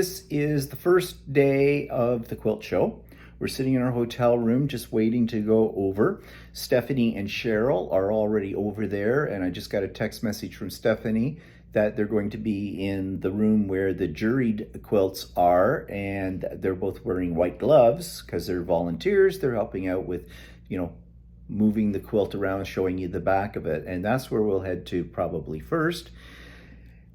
this is the first day of the quilt show. We're sitting in our hotel room just waiting to go over. Stephanie and Cheryl are already over there, and I just got a text message from Stephanie that they're going to be in the room where the juried quilts are, and they're both wearing white gloves because they're volunteers. They're helping out with, moving the quilt around, showing you the back of it, and that's where we'll head to probably first.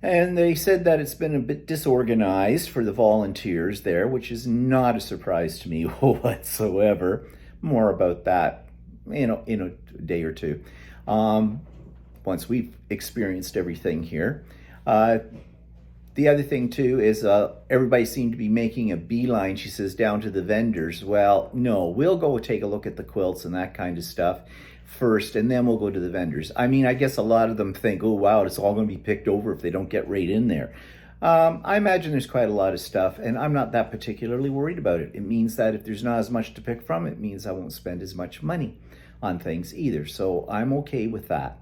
And they said that it's been a bit disorganized for the volunteers there, which is not a surprise to me whatsoever. More about that, in a day or two, once we've experienced everything here. The other thing too is everybody seemed to be making a beeline, she says, down to the vendors. Well, no, we'll go take a look at the quilts and that kind of stuff first, and then we'll go to the vendors. I mean, I guess a lot of them think, oh wow, it's all going to be picked over if they don't get right in there. I imagine there's quite a lot of stuff, and I'm not that particularly worried about it. It means that if there's not as much to pick from, it means I won't spend as much money on things either. So I'm okay with that.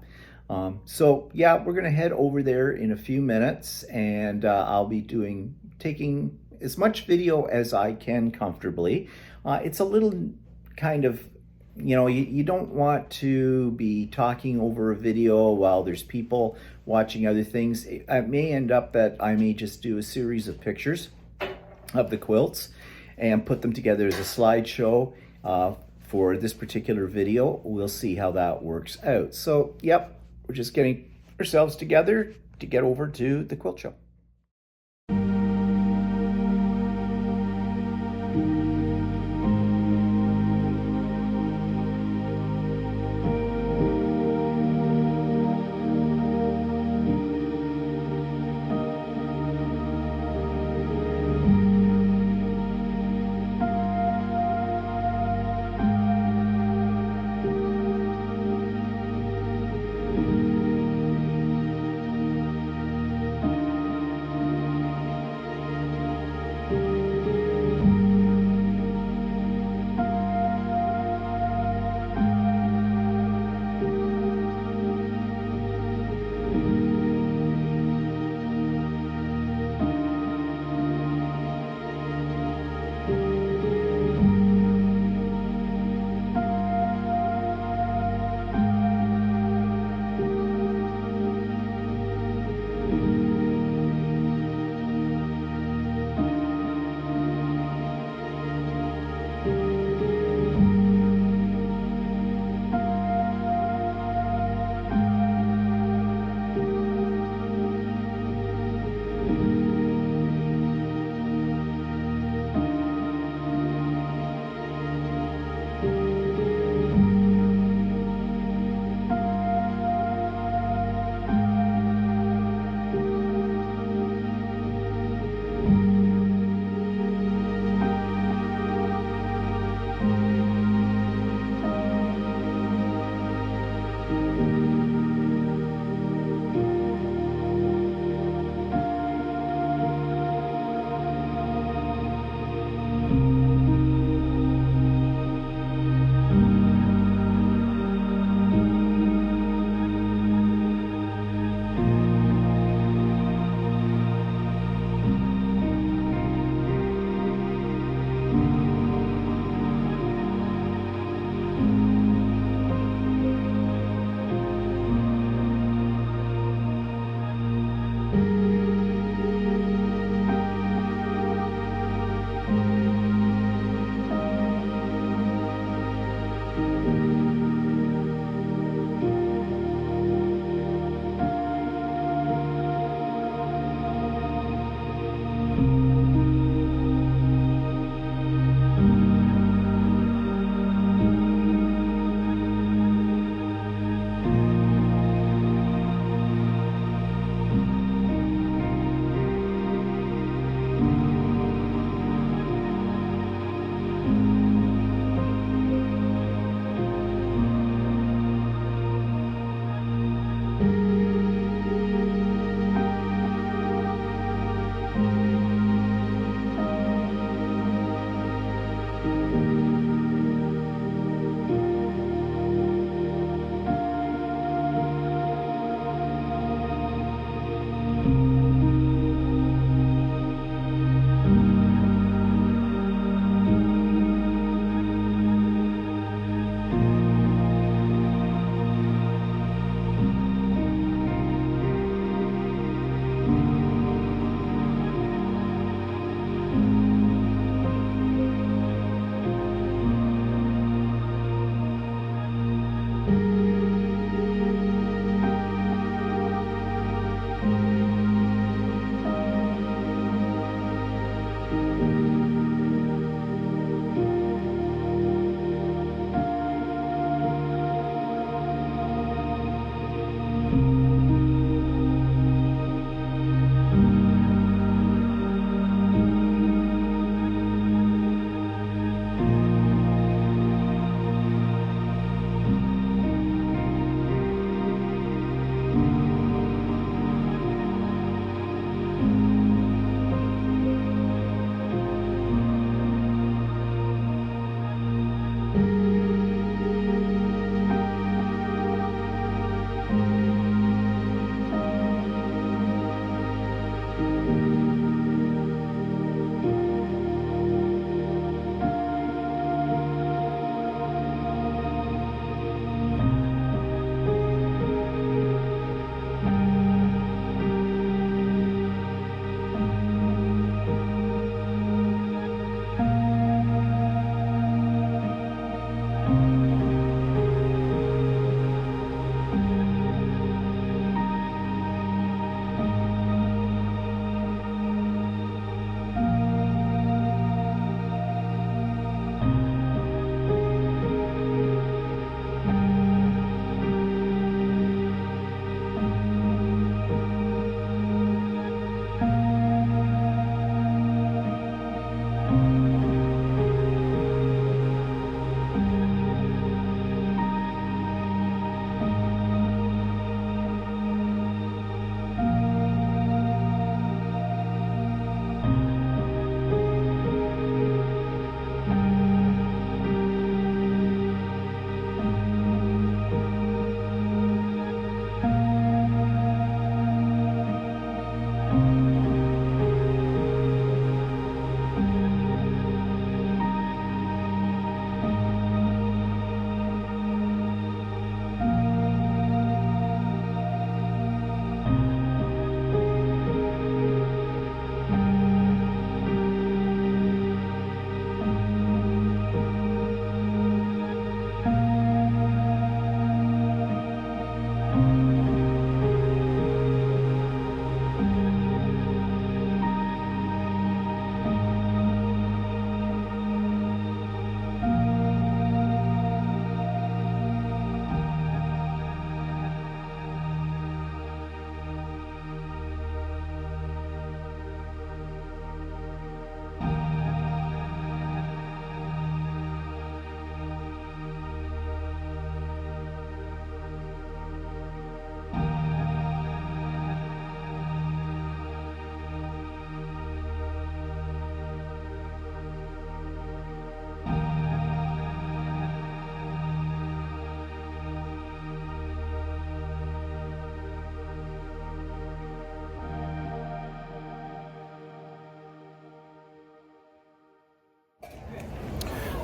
So yeah, we're gonna head over there in a few minutes, and I'll be taking as much video as I can comfortably. It's a little kind of, you don't want to be talking over a video while there's people watching other things. It may end up that I may just do a series of pictures of the quilts and put them together as a slideshow for this particular video. We'll see how that works out. So, yep, we're just getting ourselves together to get over to the quilt show.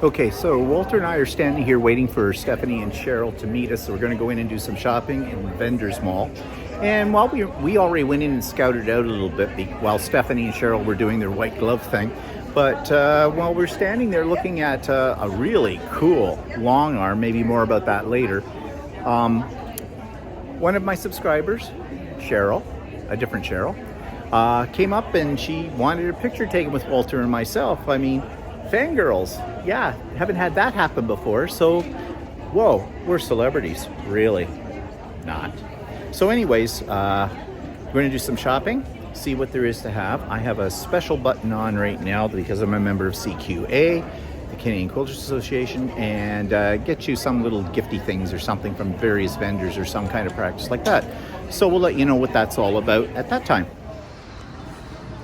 Okay, so Walter and I are standing here waiting for Stephanie and Cheryl to meet us. So we're going to go in and do some shopping in the Vendors Mall. And while we already went in and scouted out a little bit while Stephanie and Cheryl were doing their white glove thing. But while we're standing there looking at a really cool long arm, maybe more about that later, one of my subscribers, Cheryl, a different Cheryl, came up and she wanted a picture taken with Walter and myself. I mean, fangirls, yeah, haven't had that happen before. So, whoa, we're celebrities, really not. So anyways, we're going to do some shopping, see what there is to have. I have a special button on right now because I'm a member of CQA, the Canadian Quilters Association, and get you some little gifty things or something from various vendors or some kind of practice like that. So we'll let you know what that's all about at that time.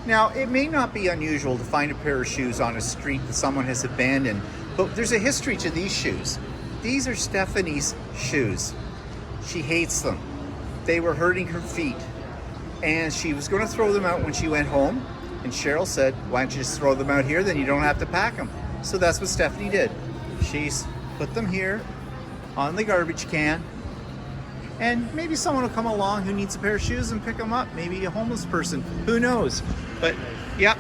Now, it may not be unusual to find a pair of shoes on a street that someone has abandoned, but there's a history to these shoes. These are Stephanie's shoes. She hates them. They were hurting her feet, and she was going to throw them out when she went home, and Cheryl said, why don't you just throw them out here, then you don't have to pack them. So that's what Stephanie did. She's put them here on the garbage can, and maybe someone will come along who needs a pair of shoes and pick them up. Maybe a homeless person, who knows? But yeah,